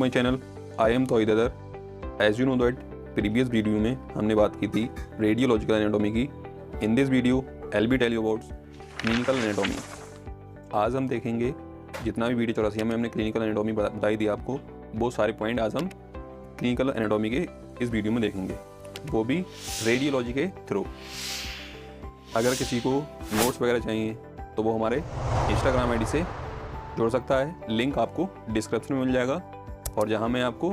My channel, I am Tauheed Haider. As you know that previous video में हमने बात की थी रेडियोलॉजिकल एनाटॉमी की। In this video I be tell you about clinical anatomy. आज हम देखेंगे जितना भी वीडियो 84 में हमने क्लिनिकल एनाटॉमी बताई थी आपको, वो सारे पॉइंट आज हम क्लिनिकल एनाटॉमी के इस वीडियो में देखेंगे, वो भी रेडियोलॉजी के थ्रू। अगर किसी को नोट्स वगैरह चाहिए तो वो हमारे इंस्टाग्राम आईडी से जोड़ सकता है, लिंक आपको डिस्क्रिप्शन में मिल जाएगा। और जहां मैं आपको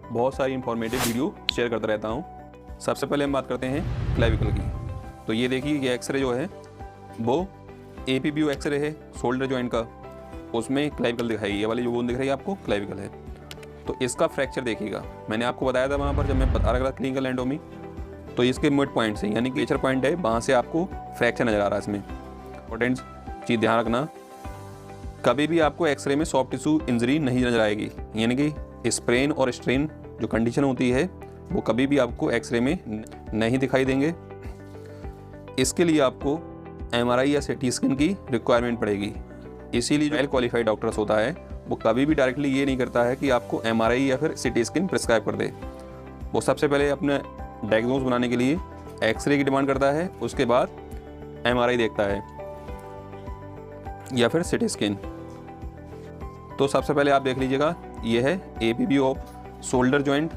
बहुत सारी इंफॉर्मेटिव वीडियो शेयर करता रहता हूं। सबसे पहले हम बात करते हैं क्लेविकल की। तो ये देखिए, ये एक्सरे जो है वो एपीबीयू एक्सरे है शोल्डर जॉइंट का, उसमें क्लेविकल दिखाई, ये वाली जो बोन दिख रही है आपको क्लेविकल है। तो इसका फ्रैक्चर देखिएगा, मैंने आपको बताया था वहाँ पर जब मैं बता रहा था क्लिनिकल एनाटॉमी, तो इसके मिड पॉइंट से यानी कि एचर पॉइंट है, वहाँ से आपको फ्रैक्चर नज़र आ रहा है। इसमें इंपॉर्टेंट चीज़ ध्यान रखना, कभी भी आपको एक्सरे में सॉफ्ट टिश्यू इंजरी नहीं नजर आएगी, यानी कि स्प्रेन और स्ट्रेन जो कंडीशन होती है वो कभी भी आपको एक्सरे में नहीं दिखाई देंगे। इसके लिए आपको एमआरआई या सीटी स्कैन की रिक्वायरमेंट पड़ेगी। इसीलिए जो वेल क्वालिफाइड डॉक्टर्स होता है वो कभी भी डायरेक्टली ये नहीं करता है कि आपको एमआरआई या फिर सीटी स्कैन प्रिस्क्राइब कर दे। वो सबसे पहले अपने डायग्नोज बनाने के लिए एक्सरे की डिमांड करता है, उसके बाद एमआरआई देखता है या फिर सीटी स्कैन। तो सबसे पहले आप देख लीजिएगा, ये है एपीबीयू ऑफ शोल्डर जॉइंट।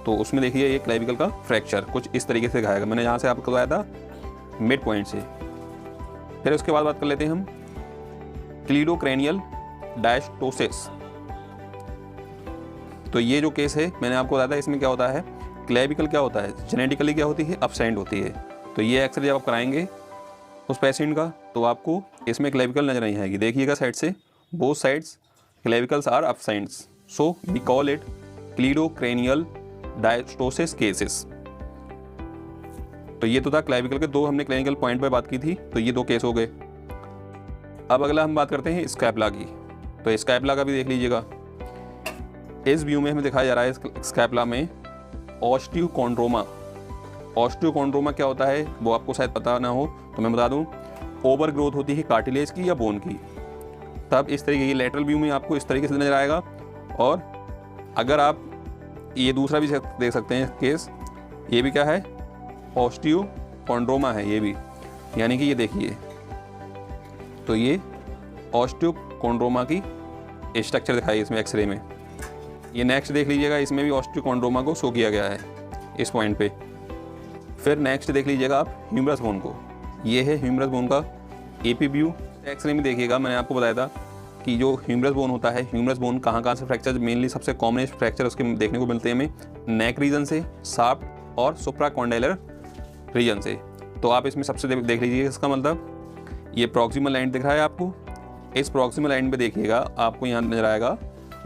तो उसमें देखिए ये क्लेविकल का फ्रैक्चर कुछ इस तरीके से दिखाएगा, मैंने यहाँ से आपको बताया था मिड पॉइंट से। फिर उसके बाद बात कर लेते हैं हम क्लीडोक्रैनियल डायस्टोसिस। तो ये जो केस है मैंने आपको बताया था, इसमें क्या होता है, क्लेविकल क्या होता है, जेनेटिकली क्या होती है, अपसेंट होती है। तो ये एक्सरे जब आप कराएंगे उस पेशेंट का तो आपको इसमें क्लेविकल नजर नहीं आएगी। देखिएगा साइड से, both sides clavicles are absents, so we call it cleidocranial dysostosis cases. तो ये तो था क्लेविकल के दो, हमने क्लिनिकल पॉइंट पर बात की थी, तो ये दो केस हो गए। अब अगला हम बात करते हैं स्कैपुला की। तो स्कैपुला का भी देख लीजिएगा, इस व्यू में हमें दिखाया जा रहा है स्कैपुला में ऑस्टियोकॉन्ड्रोमा। ऑस्टियोकॉन्ड्रोमा क्या होता है वो आपको शायद पता ना हो, तो मैं बता दूं, ओवर ग्रोथ होती है कार्टिलेज की या बोन की। तब इस तरीके की लेटरल व्यू में आपको इस तरीके से नजर आएगा। और अगर आप ये दूसरा भी देख सकते हैं केस, ये भी क्या है, ऑस्टियोकॉन्ड्रोमा है ये भी, यानी कि ये देखिए, तो ये ऑस्टियोकॉन्ड्रोमा की स्ट्रक्चर दिखाई इसमें एक्सरे में। ये नेक्स्ट देख लीजिएगा, इसमें भी ऑस्टियोकॉन्ड्रोमा को शो किया गया है इस पॉइंट पे। फिर नेक्स्ट देख लीजिएगा आप ह्यूमरस बोन को, ये है ह्यूमरस बोन का एपीबीयू। एक्सरे में देखिएगा, मैंने आपको बताया था कि जो ह्यूमरस बोन होता है, ह्यूमरस बोन कहाँ से फ्रैक्चर, मेनली सबसे कॉमनेस्ट फ्रैक्चर उसके देखने को मिलते हैं हमें नेक रीजन से, शाफ्ट और सुप्राकॉन्डाइलर रीजन से। तो आप इसमें सबसे देख लीजिए, इसका मतलब ये प्रॉक्सिमल लाइन दिख रहा है आपको, इस प्रॉक्सिमल लाइन पे देखिएगा आपको यहाँ नजर आएगा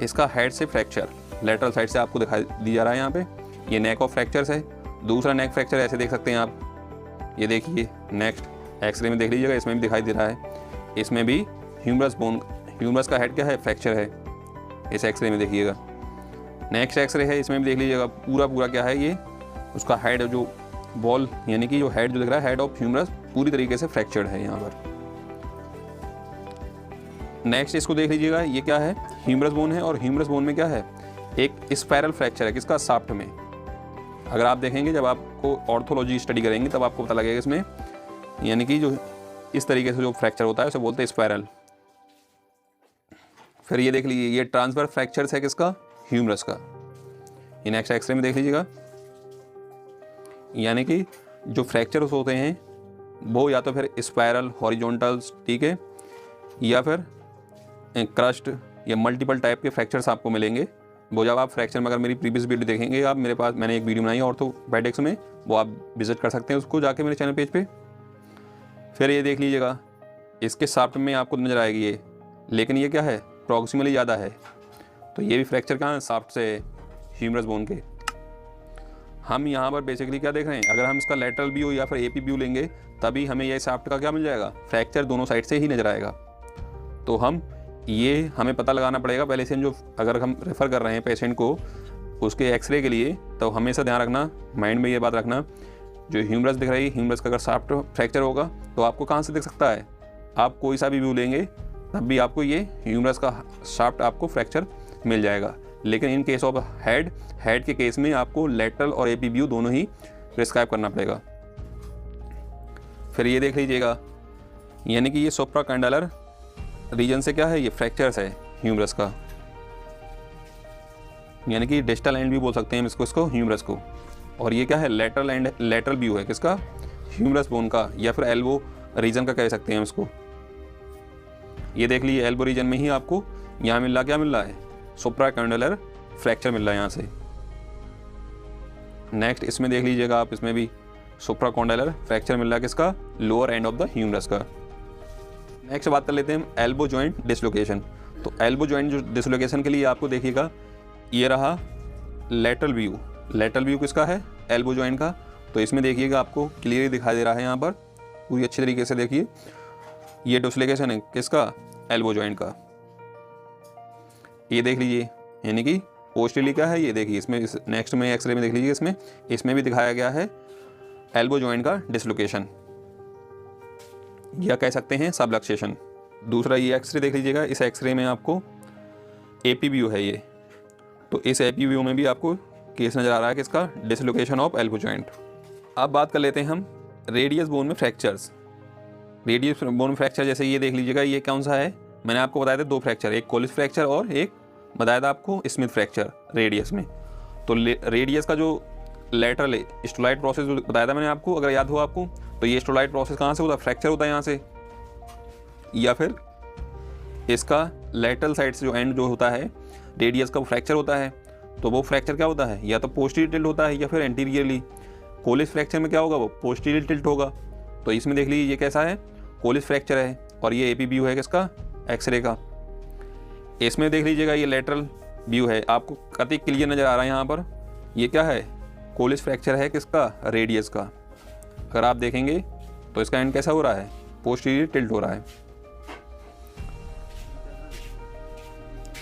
इसका हेड से फ्रैक्चर, लेटरल साइड से आपको दिखाई दी जा रहा है यहाँ पे, ये नेक ऑफ फ्रैक्चर्स है। दूसरा नेक फ्रैक्चर ऐसे देख सकते हैं आप, ये देखिए नेक्स्ट एक्सरे में देख लीजिएगा, इसमें भी दिखाई दे रहा है, इसमें भी ह्यूमरस बोन, ह्यूमरस का हेड क्या है, फ्रैक्चर है इस एक्सरे में देखिएगा। नेक्स्ट एक्सरे है, इसमें भी देख लीजिएगा, पूरा क्या है, ये उसका हेड जो वॉल, यानी कि जो हेड जो दिख रहा है, हेड ऑफ ह्यूमरस पूरी तरीके से फ्रैक्चर्ड है यहाँ पर। नेक्स्ट इसको देख लीजिएगा, ये क्या है, ह्यूमरस बोन है, और ह्यूमरस बोन में क्या है, एक स्पाइरल फ्रैक्चर है, किसका, शाफ्ट में। अगर आप देखेंगे, जब आपको ऑर्थोलॉजी स्टडी करेंगे तब आपको पता लगेगा इसमें, यानी कि जो इस तरीके से जो फ्रैक्चर होता है उसे बोलते हैं स्पाइरल। फिर ये देख लीजिए, ये ट्रांसफर फ्रैक्चर्स है किसका, ह्यूमरस का। ये नेक्स्ट एक्सरे में देख लीजिएगा, यानी कि जो फ्रैक्चर्स होते हैं वो या तो फिर स्पाइरल, हॉरिजॉन्टल्स, ठीक है, या फिर क्रस्ट या मल्टीपल टाइप के फ्रैक्चर्स आपको मिलेंगे। वो जब आप फ्रैक्चर में, अगर मेरी प्रीवियस वीडियो देखेंगे आप, मेरे पास मैंने एक वीडियो बनाई है ऑर्थोपेडिक्स में, वो आप विजिट कर सकते हैं उसको जाके मेरे चैनल पेज पे। फिर ये देख लीजिएगा, इसके शाफ्ट में आपको नजर आएगी ये, लेकिन ये क्या है, प्रॉक्सिमली ज़्यादा है। तो ये भी फ्रैक्चर कहाँ है, शाफ्ट से, ह्यूमरस बोन के। हम यहाँ पर बेसिकली क्या देख रहे हैं, अगर हम इसका लेटरल व्यू या फिर एपी व्यू लेंगे तभी हमें ये शाफ्ट का क्या मिल जाएगा, फ्रैक्चर दोनों साइड से ही नजर आएगा। तो हमें पता लगाना पड़ेगा पहले से, जो अगर हम रेफ़र कर रहे हैं पेशेंट को उसके एक्सरे के लिए, तो हमेशा ध्यान रखना, माइंड में ये बात रखना, जो ह्यूमरस दिख रही है, ह्यूमरस का अगर शाफ्ट फ्रैक्चर होगा तो आपको कहाँ से दिख सकता है, आप कोई सा भी व्यू लेंगे तब भी आपको ये ह्यूमरस का शाफ्ट आपको फ्रैक्चर मिल जाएगा। लेकिन इन केस ऑफ हेड के केस में आपको लेटरल और एपी व्यू दोनों ही प्रिस्क्राइब करना पड़ेगा। फिर ये देख लीजिएगा, यानी कि ये सुप्राकैंडलर रीजन से क्या है, ये फ्रैक्चर्स है ह्यूमरस का, यानी कि डिस्टल एंड भी बोल सकते हैं इसको ह्यूमरस को। और ये क्या है, लेटरल व्यू है किसका, ह्यूमरस बोन का, या फिर एल्बो रीजन का कह सकते हैं इसको। ये देख लीजिए एल्बो रीजन में ही आपको यहाँ मिल रहा, क्या मिल रहा है, सुप्राकैंडलर फ्रैक्चर मिल रहा है यहाँ से। नेक्स्ट इसमें देख लीजिएगा आप, इसमें भी सुप्राकैंडलर फ्रैक्चर मिल रहा है किसका, lower end of the humerus का। नेक्स्ट बात कर लेते हैं हम एल्बो जॉइंट डिसलोकेशन। तो एल्बो जॉइंट डिसलोकेशन के लिए आपको देखिएगा, ये रहा लेटरल व्यू। लेटरल व्यू किसका है, एल्बो जॉइंट का। तो इसमें देखिएगा आपको क्लियरली दिखाई दे रहा है यहाँ पर, पूरी अच्छी तरीके से देखिए, ये डिसलोकेशन है किसका, एल्बो जॉइंट का। ये देख लीजिए, यानी कि पोस्टरली क्या है, ये देखिए इसमें नेक्स्ट में एक्सरे में देख लीजिए, इसमें भी दिखाया गया है एल्बो जॉइंट का डिसलोकेशन, या कह सकते हैं सबलक्सेशन। दूसरा ये एक्सरे देख लीजिएगा, इस एक्सरे में आपको एपी व्यू है ये। तो इस एपी व्यू में भी आपको केस नज़र आ रहा है किसका, डिसलोकेशन ऑफ एल्बो जॉइंट। अब बात कर लेते हैं हम रेडियस बोन में फ्रैक्चर्स। रेडियस बोन फ्रैक्चर जैसे ये देख लीजिएगा, ये कौन सा है, मैंने आपको बताया था 2 फ्रैक्चर, एक कोलिस फ्रैक्चर और एक बताया था आपको स्मिथ फ्रैक्चर रेडियस में। तो रेडियस का जो लेटरल स्टोलाइट प्रोसेस बताया था मैंने आपको, अगर याद हो आपको, तो ये स्टोलाइट प्रोसेस कहाँ से होता है, फ्रैक्चर होता है यहाँ से, या फिर इसका लेटरल साइड से जो एंड जो होता है रेडियस का वो फ्रैक्चर होता है। तो वो फ्रैक्चर क्या होता है, या तो पोस्टीरियर टिल्ट होता है या फिर एंटीरियरली। कोलिस फ्रैक्चर में क्या होगा, वो पोस्टीरियर टिल्ट होगा। तो इसमें देख लीजिए ये कैसा है, कोलिस फ्रैक्चर है, और ये एपी व्यू है किसका, एक्सरे का। इसमें देख लीजिएगा ये लेटरल व्यू है, आपको कति क्लियर नज़र आ रहा है यहाँ पर, ये क्या है, कोलिस फ्रैक्चर है किसका, रेडियस का। अगर आप देखेंगे तो इसका एंड कैसा हो रहा है, पोस्टीरियर टिल्ट हो रहा है।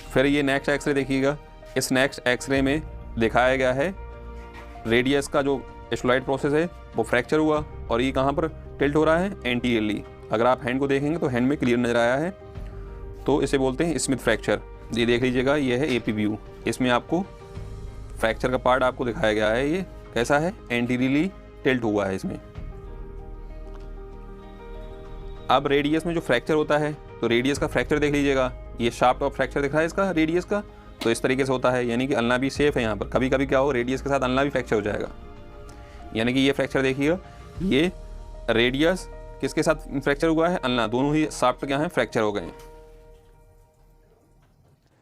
फिर ये नेक्स्ट एक्सरे देखिएगा, इस नेक्स्ट एक्सरे में दिखाया गया है रेडियस का जो स्टोलाइट प्रोसेस है वो फ्रैक्चर हुआ, और ये कहाँ पर टिल्ट हो रहा है, एंटीरियरली। अगर आप हैंड को देखेंगे तो हैंड में क्लियर नज़र आया है, तो इसे बोलते हैं स्मिथ फ्रैक्चर। ये देख लीजिएगा, ये है एपी व्यू, इसमें आपको फ्रैक्चर का पार्ट आपको दिखाया गया है, ये कैसा है, एंटीरियरली टिल्ट हुआ है इसमें। अब रेडियस में जो फ्रैक्चर होता है, तो रेडियस का फ्रैक्चर देख लीजिएगा, ये शाफ्ट ऑफ फ्रैक्चर दिख रहा है इसका रेडियस का, तो इस तरीके से होता है, यानी कि अल्ना भी सेफ है यहाँ पर। कभी कभी क्या हो, रेडियस के साथ अल्ना भी फ्रैक्चर हो जाएगा, यानी कि ये फ्रैक्चर देखिएगा, ये रेडियस किसके साथ फ्रैक्चर हुआ है, अल्ना, दोनों ही शाफ्ट क्या है, फ्रैक्चर हो गए।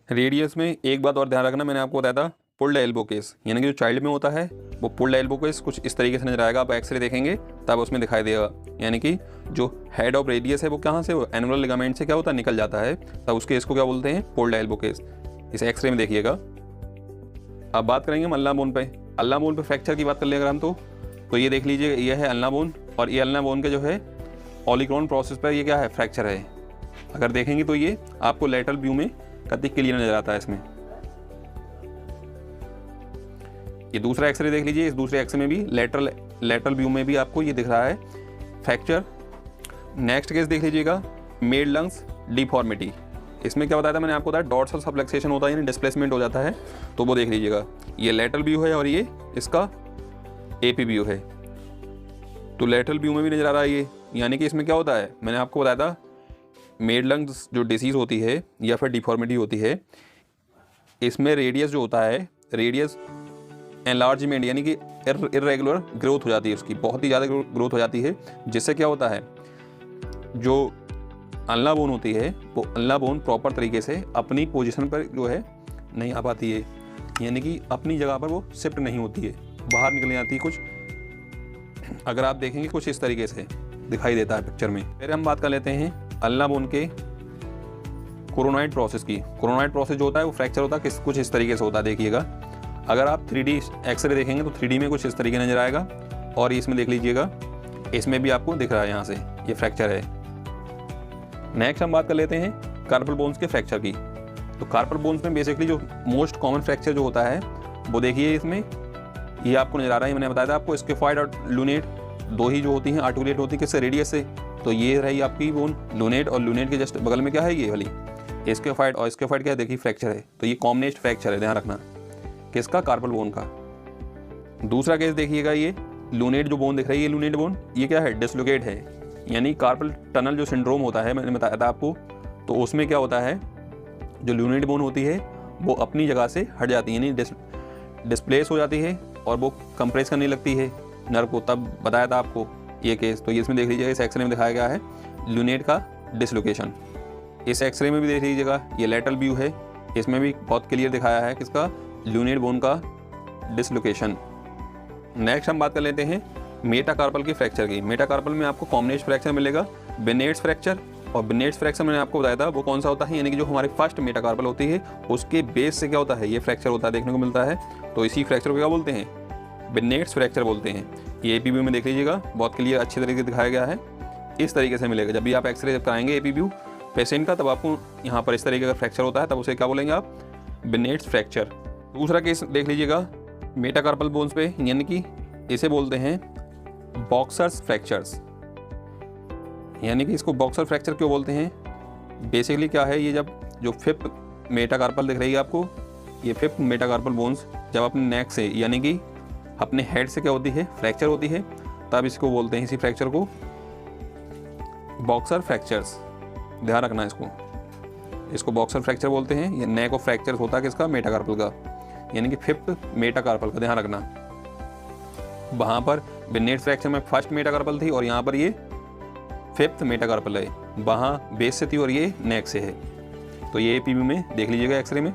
रेडियस में एक बात और ध्यान रखना, मैंने आपको बताया था पुल्ड एल्बो केस, यानी कि जो चाइल्ड में होता है वो पुल्ड एल्बो केस कुछ इस तरीके से नजर आएगा। आप एक्सरे देखेंगे तब उसमें दिखाई देगा, यानी कि जो हेड ऑफ रेडियस है वो कहाँ से, वो एनुलर लिगामेंट से क्या होता है, निकल जाता है, तब उस केस को क्या बोलते हैं, पुल्ड एल्बो केस। इस एक्सरे में देखिएगा। अब बात करेंगे हम अल्ना बोन पे। अल्ना बोन पे फ्रैक्चर की बात कर ले अगर हम, तो ये देख लीजिए, ये है अल्ना बोन, और ये अल्ना बोन के जो है ऑलिक्रॉन प्रोसेस पर ये क्या है, फ्रैक्चर है। अगर देखेंगे तो ये आपको लेटरल व्यू में कति क्लियर नजर आता है इसमें। ये दूसरा एक्सरे देख लीजिए, इस दूसरे एक्सरे में भी लेटरल व्यू में भी आपको ये दिख रहा है फ्रैक्चर। नेक्स्ट केस देख लीजिएगा, मेड लंग्स डिफॉर्मिटी। इसमें क्या बताया था मैंने आपको, बताया डॉर्सल सबलक्सेशन होता है, यानी डिस्प्लेसमेंट हो जाता है। तो वो देख लीजिएगा, ये लेटरल व्यू है और ये इसका एपी व्यू है। तो लेटरल व्यू में भी नजर आ रहा है ये, यानी कि इसमें क्या होता है, मैंने आपको बताया था मेड लंग्स जो डिसीज़ होती है या फिर डिफॉर्मिटी होती है, इसमें रेडियस जो होता है, रेडियस एनलार्जमेंट, यानी कि इर्रेगुलर ग्रोथ हो जाती है उसकी, बहुत ही ज़्यादा ग्रोथ हो जाती है, जिससे क्या होता है, जो अल्ना बोन होती है वो अल्ना बोन प्रॉपर तरीके से अपनी पोजीशन पर जो है नहीं आ पाती है, यानी कि अपनी जगह पर वो शिफ्ट नहीं होती है, बाहर निकल जाती है कुछ। अगर आप देखेंगे कुछ इस तरीके से दिखाई देता है पिक्चर में। फिर हम बात कर लेते हैं अल्ना बोन के कोरोनॉइड प्रोसेस की। कोरोनॉइड प्रोसेस जो होता है वो फ्रैक्चर होता है कुछ इस तरीके से होता है, देखिएगा। अगर आप 3D एक्सरे देखेंगे तो 3D में कुछ इस तरीके नजर आएगा, और इसमें देख लीजिएगा, इसमें भी आपको दिख रहा है यहाँ से ये फ्रैक्चर है। नेक्स्ट हम बात कर लेते हैं कार्पल बोन्स के फ्रैक्चर की। तो कार्पल बोन्स में बेसिकली जो मोस्ट कॉमन फ्रैक्चर जो होता है वो देखिए, इसमें ये आपको नजर आ रहा है, मैंने बताया था आपको स्किफॉइड और लूनेट दो ही जो होती हैं आर्टिकुलेट होती है किससे, रेडियस से। तो ये रही आपकी बोन लूनेट, और लूनेट के जस्ट बगल में क्या है, ये वाली स्क्योफाइड और स्क्योफाइड क्या है, देखिए फ्रैक्चर है, तो ये कॉम्बिनेशन फ्रैक्चर है, ध्यान रखना किसका, कार्पल बोन का। दूसरा केस देखिएगा, ये लूनेट जो बोन दिख रही है, ये लूनेट बोन ये क्या है, डिसलोकेट है, यानी कार्पल टनल जो सिंड्रोम होता है, मैंने बताया था आपको, तो उसमें क्या होता है, जो लूनेट बोन होती है वो अपनी जगह से हट जाती है, यानी डिस्प्लेस हो जाती है और वो कंप्रेस करने लगती है नर्व को, तब बताया था आपको ये केस। तो ये इसमें देख लीजिएगा, इस एक्सरे में दिखाया गया है लूनेट का डिसलोकेशन। इस एक्सरे में भी देख लीजिएगा, ये लेटरल व्यू है, इसमें भी बहुत क्लियर दिखाया है किसका, लूनेट बोन का डिसलोकेशन। नेक्स्ट हम बात कर लेते हैं मेटाकार्पल के फ्रैक्चर की। मेटाकार्पल में आपको कॉम्बिनेशन फ्रैक्चर मिलेगा, बेनेट्स फ्रैक्चर, और बेनेट्स फ्रैक्चर मैंने आपको बताया था वो कौन सा होता है, यानी कि जो हमारे फर्स्ट मेटाकार्पल होती है उसके बेस से क्या होता है, ये फ्रैक्चर होता है, देखने को मिलता है, तो इसी फ्रैक्चर को क्या बोलते हैं, बेनेट्स फ्रैक्चर बोलते हैं। ये एपी व्यू में देख लीजिएगा, बहुत क्लियर अच्छे तरीके से दिखाया गया है, इस तरीके से मिलेगा। जब भी आप एक्सरे जब कराएंगे एपी व्यू पेशेंट का, तब आपको यहाँ पर इस तरीके का फ्रैक्चर होता है, तब उसे क्या बोलेंगे आप, बेनेट्स फ्रैक्चर। दूसरा केस देख लीजिएगा मेटाकार्पल बोन्स पे, यानी कि इसे बोलते हैं बॉक्सर्स फ्रैक्चर्स, यानी कि इसको बॉक्सर फ्रैक्चर क्यों बोलते हैं, बेसिकली क्या है, ये जब जो फिफ्थ मेटाकार्पल दिख रही है आपको, ये फिफ्थ मेटाकार्पल बोन्स जब अपने नेक से यानी कि अपने हेड से क्या होती है, फ्रैक्चर होती है, तब इसको बोलते हैं, इसी फ्रैक्चर को बॉक्सर फ्रैक्चर्स, ध्यान रखना इसको बॉक्सर फ्रैक्चर बोलते हैं। ये नेक ऑफ फ्रैक्चर होता है किसका, मेटाकार्पल का, यानी कि फिफ्थ मेटाकार्पल का, ध्यान रखना। वहाँ पर बेनेट फ्रैक्चर में फर्स्ट मेटाकार्पल थी और यहाँ पर ये फिफ्थ मेटाकार्पल है, वहाँ बेस से थी और ये नेक से है। तो ये एपीवी में देख लीजिएगा एक्सरे में।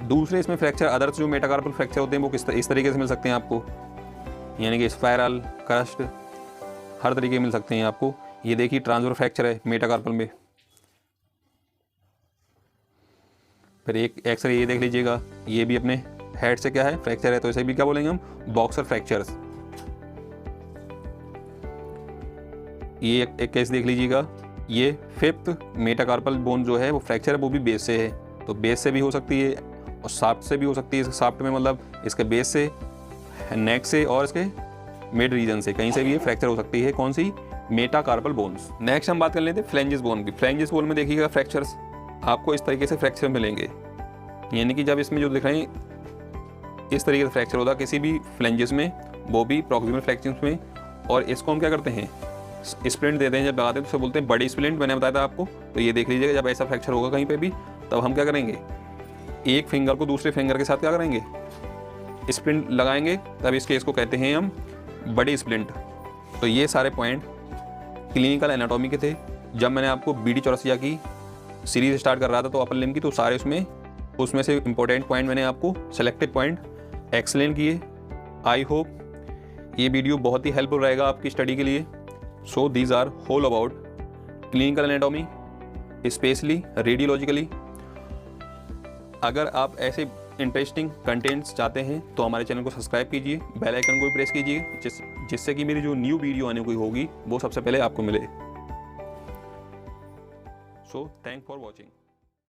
दूसरे इसमें फ्रैक्चर अदर्स जो मेटाकार्पल फ्रैक्चर होते हैं वो इस तरीके से मिल सकते हैं आपको, यानी कि स्पाइरल, क्रस्ट, हर तरीके मिल सकते हैं आपको। ये देखिए ट्रांसफर फ्रैक्चर है मेटाकार्पल में। फिर एक एक्सरे ये देख लीजिएगा, ये भी अपने हेड से क्या है, फ्रैक्चर है, तो इसे भी क्या बोलेंगे हम, बॉक्सर फ्रैक्चर्स। ये एक केस देख लीजिएगा, ये फिफ्थ मेटाकार्पल बोन जो है वो फ्रैक्चर है, वो भी बेस से है, तो बेस से भी हो सकती है और साफ्ट से भी हो सकती है। साफ्ट में मतलब इसके बेस से, नेक से और इसके मिड रीजन से, कहीं से भी ये फ्रैक्चर हो सकती है। कौन सी, मेटाकार्पल बोन्स। नेक्स्ट हम बात कर लेते हैं फ्लेंजिस बोन की। फ्लेंजिस बोन में देखिएगा फ्रैक्चर्स आपको इस तरीके से फ्रैक्चर मिलेंगे, यानी कि जब इसमें जो दिख रहे हैं इस तरीके से फ्रैक्चर होता है किसी भी फ्लेंजिस में, वो भी प्रॉक्सिमल फ्रैक्चर्स में। और इसको हम क्या करते हैं, स्प्लिंट देते हैं, जब लगाते हैं तो बोलते हैं बड़ी स्प्लिंट, मैंने बताया था आपको। तो ये देख लीजिएगा, जब ऐसा फ्रैक्चर होगा कहीं पे भी, तब हम क्या करेंगे, एक फिंगर को दूसरे फिंगर के साथ क्या करेंगे, स्प्लिंट लगाएंगे, तब इस केस को कहते हैं हम बड़ी स्प्लिंट। तो ये सारे पॉइंट क्लिनिकल एनाटॉमी के थे। जब मैंने आपको बीडी चौरसिया की सीरीज स्टार्ट कर रहा था तो अपर लिम्ब की, तो सारे उसमें से इंपॉर्टेंट पॉइंट मैंने आपको सेलेक्टेड पॉइंट एक्सप्लेन किए। आई होप ये वीडियो बहुत ही हेल्पफुल रहेगा आपकी स्टडी के लिए। So these are whole about clinical anatomy, specially radiologically. अगर आप ऐसे इंटरेस्टिंग कंटेंट्स चाहते हैं तो हमारे चैनल को सब्सक्राइब कीजिए, बेल आइकन को भी प्रेस कीजिए, जिससे कि मेरी जो न्यू वीडियो आने की होगी वो सबसे पहले आपको मिले। So thank for watching.